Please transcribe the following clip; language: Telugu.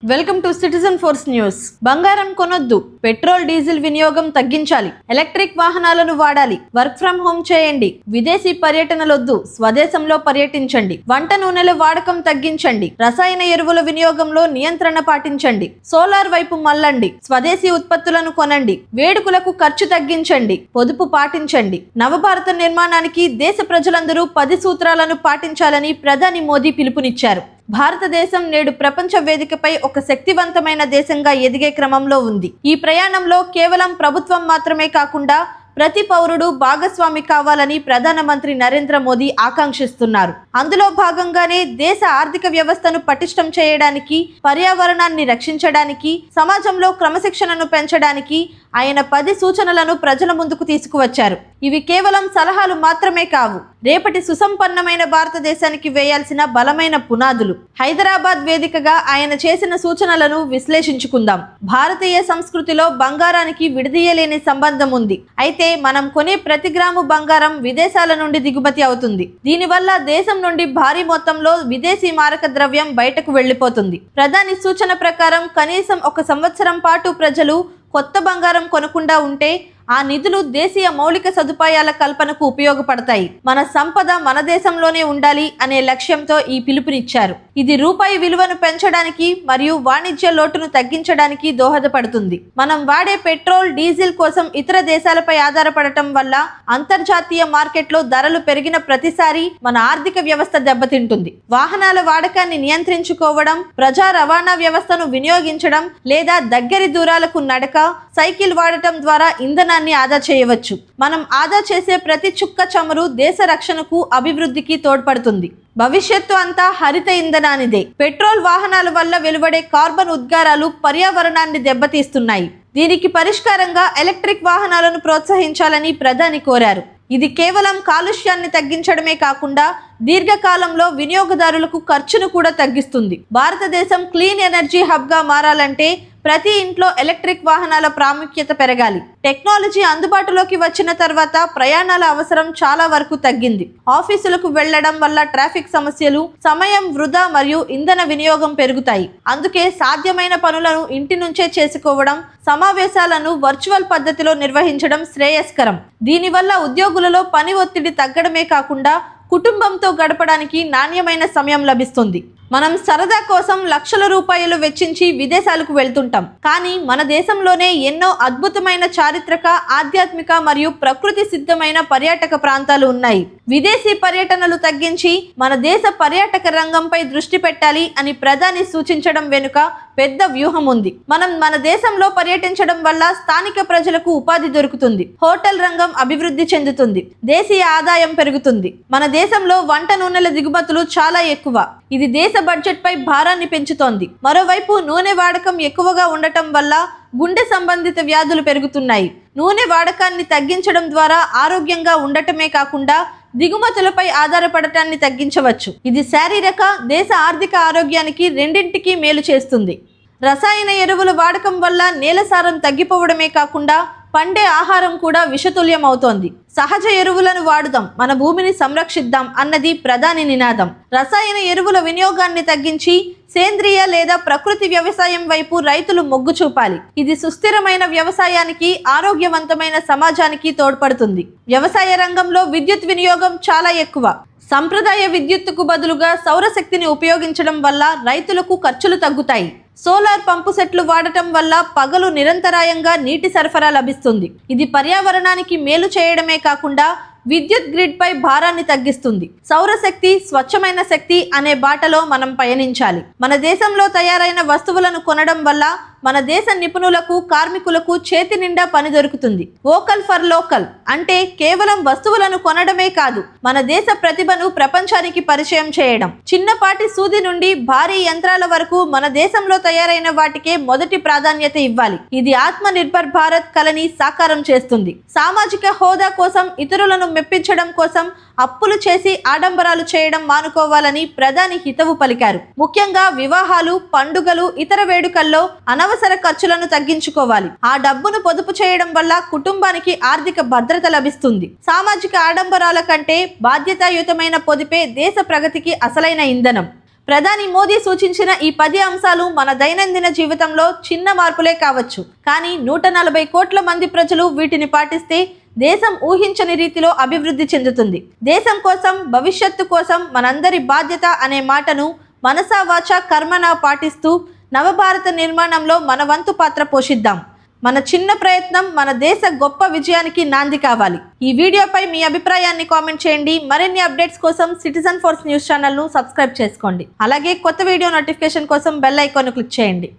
Welcome to citizen force news. బంగారం కొనొద్దు, పెట్రోల్ డీజిల్ వినియోగం తగ్గించాలి, ఎలక్ట్రిక్ వాహనాలను వాడాలి, వర్క్ ఫ్రం హోమ్ చేయండి, విదేశీ పర్యటనలొద్దు, స్వదేశంలో పర్యటించండి, వంట నూనెల వాడకం తగ్గించండి, రసాయన ఎరువుల వినియోగంలో నియంత్రణ పాటించండి, సోలార్ వైపు మళ్ళండి, స్వదేశీ ఉత్పత్తులను కొనండి, వేడుకలకు ఖర్చు తగ్గించండి, పొదుపు పాటించండి. నవభారత నిర్మాణానికి దేశ ప్రజలందరూ 10 సూత్రాలను పాటించాలని ప్రధాని మోదీ పిలుపునిచ్చారు. భారతదేశం నేడు ప్రపంచ వేదికపై ఒక శక్తివంతమైన దేశంగా ఎదిగే క్రమంలో ఉంది. ఈ ప్రయాణంలో కేవలం ప్రభుత్వం మాత్రమే కాకుండా ప్రతి పౌరుడు భాగస్వామి కావాలని ప్రధానమంత్రి నరేంద్ర మోదీ ఆకాంక్షిస్తున్నారు. అందులో భాగంగానే దేశ ఆర్థిక వ్యవస్థను పటిష్టం చేయడానికి, పర్యావరణాన్ని రక్షించడానికి, సమాజంలో క్రమశిక్షణను పెంచడానికి ఆయన 10 సూచనలను ప్రజల ముందుకు తీసుకువచ్చారు. ఇవి కేవలం సలహాలు మాత్రమే కావు, రేపటి సుసంపన్నమైన భారతదేశానికి వేయాల్సిన బలమైన పునాదులు. హైదరాబాద్ వేదికగా ఆయన చేసిన సూచనలను విశ్లేషించుకుందాం. భారతీయ సంస్కృతిలో బంగారానికి విడదీయలేని సంబంధం ఉంది. అయితే మనం కొనే ప్రతి గ్రాము బంగారం విదేశాల నుండి దిగుమతి అవుతుంది. దీనివల్ల దేశం నుండి భారీ మొత్తంలో విదేశీ మారక ద్రవ్యం బయటకు వెళ్లిపోతుంది. ప్రధాని సూచన ప్రకారం కనీసం 1 సంవత్సరం పాటు ప్రజలు కొత్త బంగారం కొనకుండా ఉంటే ఆ నిధులు దేశీయ మౌలిక సదుపాయాల కల్పనకు ఉపయోగపడతాయి. మన సంపద మన దేశంలోనే ఉండాలి అనే లక్ష్యంతో ఈ పిలుపునిచ్చారు. ఇది రూపాయి విలువను పెంచడానికి మరియు వాణిజ్య లోటును తగ్గించడానికి దోహదపడుతుంది. మనం వాడే పెట్రోల్, డీజిల్ కోసం ఇతర దేశాలపై ఆధారపడటం వల్ల అంతర్జాతీయ మార్కెట్లో ధరలు పెరిగిన ప్రతిసారి మన ఆర్థిక వ్యవస్థ దెబ్బతింటుంది. వాహనాల వాడకాన్ని నియంత్రించుకోవడం, ప్రజా రవాణా వ్యవస్థను వినియోగించడం లేదా దగ్గరి దూరాలకు నడక, సైకిల్ వాడటం ద్వారా ఇంధనాన్ని ఆదా చేయవచ్చు. మనం ఆదా చేసే ప్రతి చుక్క చమురు దేశ రక్షణకు, అభివృద్ధికి తోడ్పడుతుంది. భవిష్యత్తు అంతా హరిత ఇంధనానిదే. పెట్రోల్ వాహనాల వల్ల వెలువడే కార్బన్ ఉద్గారాలు పర్యావరణాన్ని దెబ్బతీస్తున్నాయి. దీనికి పరిష్కారంగా ఎలక్ట్రిక్ వాహనాలను ప్రోత్సహించాలని ప్రధాని కోరారు. ఇది కేవలం కాలుష్యాన్ని తగ్గించడమే కాకుండా దీర్ఘకాలంలో వినియోగదారులకు ఖర్చును కూడా తగ్గిస్తుంది. భారతదేశం క్లీన్ ఎనర్జీ హబ్గా మారాలంటే ప్రతి ఇంట్లో ఎలక్ట్రిక్ వాహనాల ప్రాముఖ్యత పెరగాలి. టెక్నాలజీ అందుబాటులోకి వచ్చిన తర్వాత ప్రయాణాల అవసరం చాలా వరకు తగ్గింది. ఆఫీసులకు వెళ్లడం వల్ల ట్రాఫిక్ సమస్యలు, సమయం వృధా మరియు ఇంధన వినియోగం పెరుగుతాయి. అందుకే సాధ్యమైన పనులను ఇంటి నుంచే చేసుకోవడం, సమావేశాలను వర్చువల్ పద్ధతిలో నిర్వహించడం శ్రేయస్కరం. దీనివల్ల ఉద్యోగులలో పని ఒత్తిడి తగ్గడమే కాకుండా కుటుంబంతో గడపడానికి నాణ్యమైన సమయం లభిస్తుంది. మనం సరదా కోసం లక్షల రూపాయలు వెచ్చించి విదేశాలకు వెళ్తుంటాం. కానీ మన దేశంలోనే ఎన్నో అద్భుతమైన చారిత్రక, ఆధ్యాత్మిక మరియు ప్రకృతి సిద్ధమైన పర్యాటక ప్రాంతాలు ఉన్నాయి. విదేశీ పర్యటనలు తగ్గించి మన దేశ పర్యాటక రంగంపై దృష్టి పెట్టాలి అని ప్రధాని సూచించడం వెనుక పెద్ద వ్యూహం ఉంది. మనం మన దేశంలో పర్యటించడం వల్ల స్థానిక ప్రజలకు ఉపాధి దొరుకుతుంది, హోటల్ రంగం అభివృద్ధి చెందుతుంది, దేశీయ ఆదాయం పెరుగుతుంది. మన దేశంలో వంట నూనెల దిగుమతులు చాలా ఎక్కువ. ఇది దేశ బడ్జెట్ పై భారాన్ని పెంచుతోంది. మరోవైపు నూనె వాడకం ఎక్కువగా ఉండటం వల్ల గుండె సంబంధిత వ్యాధులు పెరుగుతున్నాయి. నూనె వాడకాన్ని తగ్గించడం ద్వారా ఆరోగ్యంగా ఉండటమే కాకుండా దిగుమతులపై ఆధారపడటాన్ని తగ్గించవచ్చు. ఇది శారీరక, దేశ ఆర్థిక ఆరోగ్యానికి రెండింటికి మేలు చేస్తుంది. రసాయన ఎరువుల వాడకం వల్ల నేల సారం తగ్గిపోవడమే కాకుండా పండే ఆహారం కూడా విషతుల్యం అవుతోంది. సహజ ఎరువులను వాడుదాం, మన భూమిని సంరక్షిద్దాం అన్నది ప్రధాని నినాదం. రసాయన ఎరువుల వినియోగాన్ని తగ్గించి సేంద్రియ లేదా ప్రకృతి వ్యవసాయం వైపు రైతులు మొగ్గు చూపాలి. ఇది సుస్థిరమైన వ్యవసాయానికి, ఆరోగ్యవంతమైన సమాజానికి తోడ్పడుతుంది. వ్యవసాయ రంగంలో విద్యుత్ వినియోగం చాలా ఎక్కువ. సంప్రదాయ విద్యుత్తుకు బదులుగా సౌరశక్తిని ఉపయోగించడం వల్ల రైతులకు ఖర్చులు తగ్గుతాయి. సోలార్ పంపు సెట్లు వాడటం వల్ల పగలు నిరంతరాయంగా నీటి సరఫరా లభిస్తుంది. ఇది పర్యావరణానికి మేలు చేయడమే కాకుండా విద్యుత్ గ్రిడ్ పై భారాన్ని తగ్గిస్తుంది. సౌరశక్తి స్వచ్ఛమైన శక్తి అనే బాటలో మనం పయనించాలి. మన దేశంలో తయారైన వస్తువులను కొనడం వల్ల మన దేశ నిపుణులకు, కార్మికులకు చేతి నిండా పని దొరుకుతుంది. వోకల్ ఫర్ లోకల్ అంటే కేవలం వస్తువులను కొనడమే కాదు, మన దేశ ప్రతిభను ప్రపంచానికి పరిచయం చేయడం. చిన్నపాటి సూది నుండి భారీ యంత్రాల వరకు మన దేశంలో తయారైన వాటికే మొదటి ప్రాధాన్యత ఇవ్వాలి. ఇది ఆత్మ నిర్భర్ భారత్ కలని సాకారం చేస్తుంది. సామాజిక హోదా కోసం, ఇతరులను మెప్పించడం కోసం అప్పులు చేసి ఆడంబరాలు చేయడం మానుకోవాలని ప్రధాని హితవు పలికారు. ముఖ్యంగా వివాహాలు, పండుగలు, ఇతర వేడుకల్లో అనవసర ఖర్చులను తగ్గించుకోవాలి. ఆ డబ్బును పొదుపు చేయడం వల్ల కుటుంబానికి ఆర్థిక భద్రత లభిస్తుంది. సామాజిక ఆడంబరాల కంటే బాధ్యతాయుతమైన పొదుపే దేశ ప్రగతికి అసలైన ఇంధనం. ప్రధాని మోదీ సూచించిన ఈ 10 అంశాలు మన దైనందిన జీవితంలో చిన్న మార్పులే కావచ్చు, కానీ 140 కోట్ల మంది ప్రజలు వీటిని పాటిస్తే దేశం ఊహించని రీతిలో అభివృద్ధి చెందుతుంది. దేశం కోసం, భవిష్యత్తు కోసం మనందరి బాధ్యత అనే మాటను మనసా వాచా కర్మనా పాటిస్తూ నవభారత నిర్మాణంలో మన వంతు పాత్ర పోషిద్దాం. మన చిన్న ప్రయత్నం మన దేశ గొప్ప విజయానికి నాంది కావాలి. ఈ వీడియోపై మీ అభిప్రాయాన్ని కామెంట్ చేయండి. మరిన్ని అప్డేట్స్ కోసం సిటిజన్ ఫోర్స్ న్యూస్ ఛానల్ను సబ్స్క్రైబ్ చేసుకోండి. అలాగే కొత్త వీడియో నోటిఫికేషన్ కోసం బెల్ ఐకాన్ను క్లిక్ చేయండి.